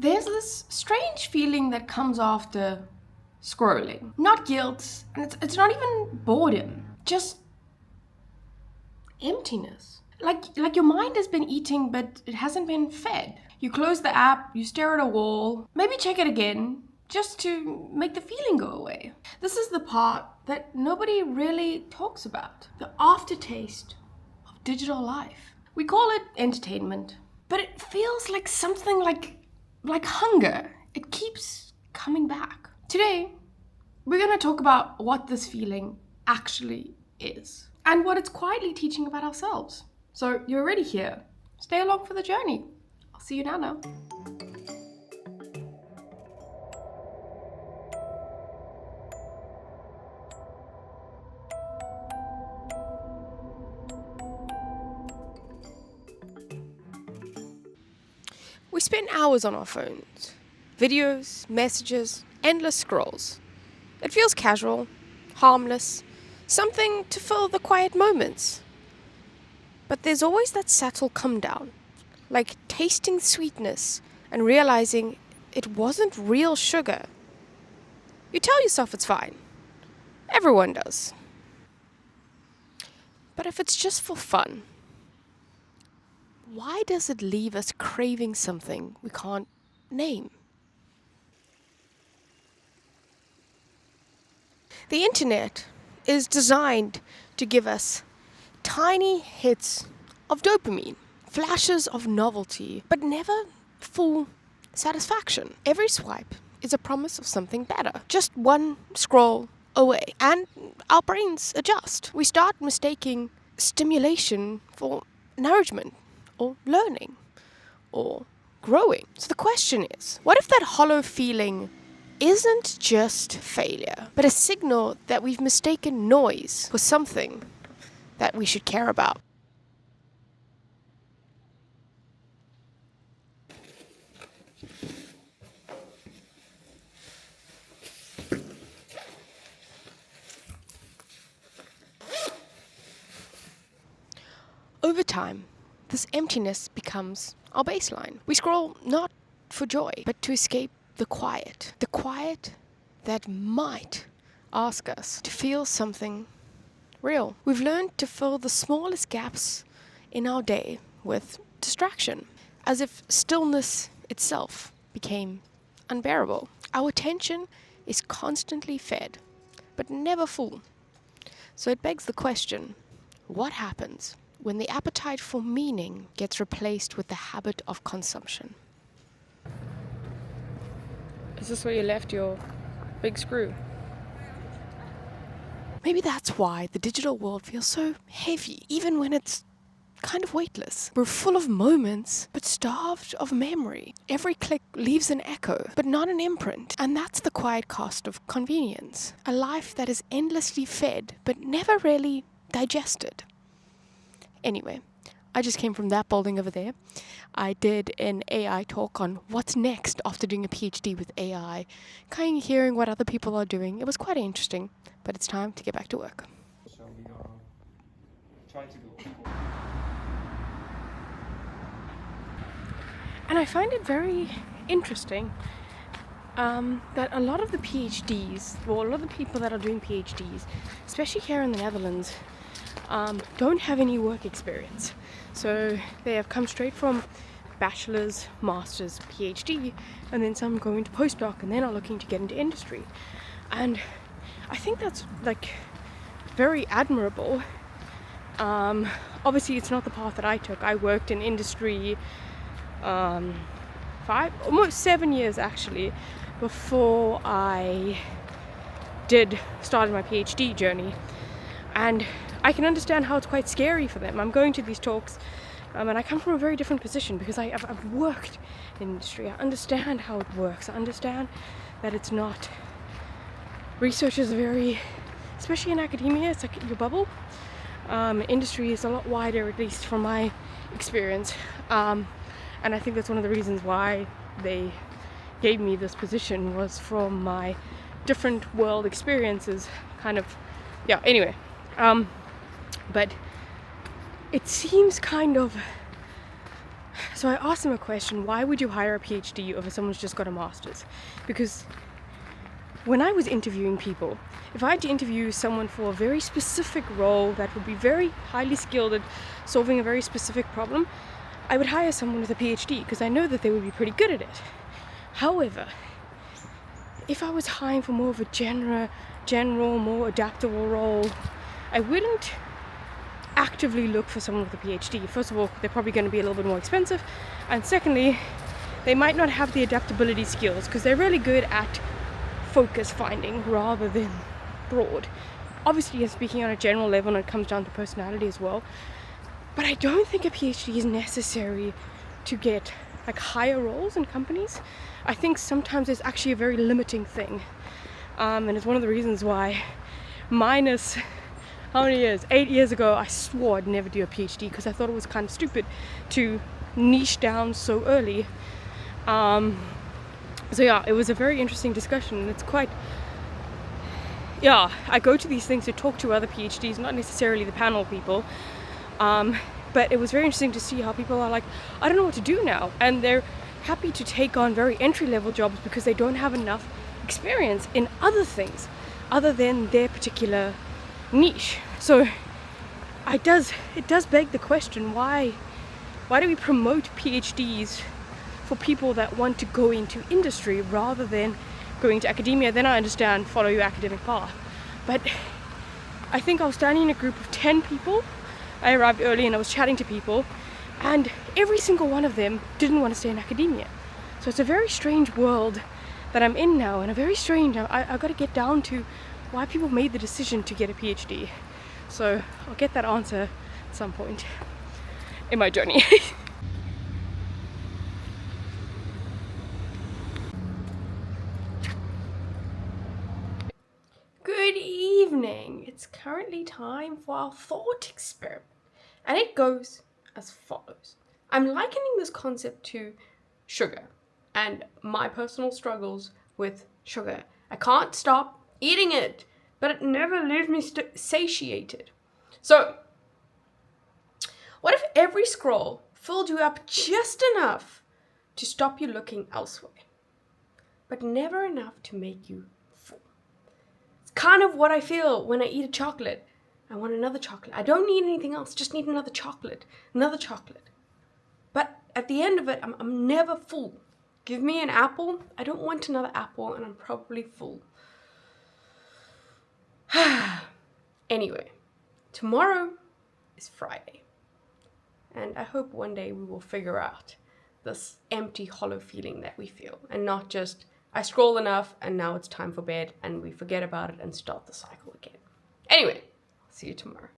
There's this strange feeling that comes after scrolling. Not guilt, and it's not even boredom, just emptiness. Like your mind has been eating, but it hasn't been fed. You close the app, you stare at a wall, maybe check it again, just to make the feeling go away. This is the part that nobody really talks about. The aftertaste of digital life. We call it entertainment, but it feels like something like hunger. It keeps coming back. Today, we're going to talk about what this feeling actually is and what it's quietly teaching about ourselves. So you're already here. Stay along for the journey. I'll see you now. We spend hours on our phones. Videos, messages, endless scrolls. It feels casual, harmless, something to fill the quiet moments. But there's always that subtle come down, like tasting sweetness and realizing it wasn't real sugar. You tell yourself it's fine. Everyone does. But if it's just for fun, why does it leave us craving something we can't name? The internet is designed to give us tiny hits of dopamine, flashes of novelty, but never full satisfaction. Every swipe is a promise of something better, just one scroll away, and our brains adjust. We start mistaking stimulation for nourishment or learning or growing. So the question is, what if that hollow feeling isn't just failure, but a signal that we've mistaken noise for something that we should care about? Over time, this emptiness becomes our baseline. We scroll not for joy, but to escape the quiet that might ask us to feel something real. We've learned to fill the smallest gaps in our day with distraction, as if stillness itself became unbearable. Our attention is constantly fed, but never full. So it begs the question, what happens when the appetite for meaning gets replaced with the habit of consumption? Is this where you left your big screw? Maybe that's why the digital world feels so heavy, even when it's kind of weightless. We're full of moments, but starved of memory. Every click leaves an echo, but not an imprint. And that's the quiet cost of convenience. A life that is endlessly fed, but never really digested. Anyway, I just came from that building over there. I did an AI talk on what's next after doing a PhD with AI, kind of hearing what other people are doing. It was quite interesting, but it's time to get back to work. So we are trying to go. And I find it very interesting that a lot of the PhDs, or a lot of the people that are doing PhDs, especially here in the Netherlands, don't have any work experience. So they have come straight from bachelor's, master's, PhD, and then some go into postdoc and then are looking to get into industry. And I think that's very admirable. Obviously it's not the path that I took. I worked in industry almost 7 years actually before I started my PhD journey. And I can understand how it's quite scary for them. I'm going to these talks and I come from a very different position because I've worked in industry. I understand how it works. I understand that it's not... Research is very... Especially in academia, it's like your bubble. Industry is a lot wider, at least from my experience. And I think that's one of the reasons why they gave me this position, was from my different world experiences. Anyway. But it seems kind of So I asked them a question: why would you hire a PhD over someone who's just got a master's? Because when I was interviewing people, if I had to interview someone for a very specific role that would be very highly skilled at solving a very specific problem, I would hire someone with a PhD because I know that they would be pretty good at it. However, if I was hiring for more of a general, more adaptable role, I wouldn't actively look for someone with a PhD. First of all, they're probably going to be a little bit more expensive, and secondly, they might not have the adaptability skills because they're really good at focus finding rather than broad. Obviously, speaking on a general level, and it comes down to personality as well, but I don't think a PhD is necessary to get like higher roles in companies. I think sometimes it's actually a very limiting thing, and it's one of the reasons why minus how many years? 8 years ago, I swore I'd never do a PhD because I thought it was kind of stupid to niche down so early. So yeah, it was a very interesting discussion, and it's quite, yeah, I go to these things to talk to other PhDs, not necessarily the panel people, but it was very interesting to see how people are like, I don't know what to do now, and they're happy to take on very entry-level jobs because they don't have enough experience in other things other than their particular niche. So it does beg the question, why do we promote PhDs for people that want to go into industry rather than going to academia? Then I understand, follow your academic path. But I think I was standing in a group of 10 people. I arrived early and I was chatting to people, and every single one of them didn't want to stay in academia. So it's a very strange world that I'm in now, and I've got to get down to why people made the decision to get a PhD. So I'll get that answer at some point in my journey. Good evening. It's currently time for our thought experiment, and it goes as follows. I'm likening this concept to sugar and my personal struggles with sugar. I can't stop eating it, but it never leaves me satiated. So, what if every scroll filled you up just enough to stop you looking elsewhere, but never enough to make you full? It's kind of what I feel when I eat a chocolate. I want another chocolate. I don't need anything else, just need another chocolate. But at the end of it, I'm never full. Give me an apple, I don't want another apple, and I'm probably full. Anyway, tomorrow is Friday. And I hope one day we will figure out this empty, hollow feeling that we feel. And not just, I scroll enough and now it's time for bed, and we forget about it and start the cycle again. Anyway, see you tomorrow.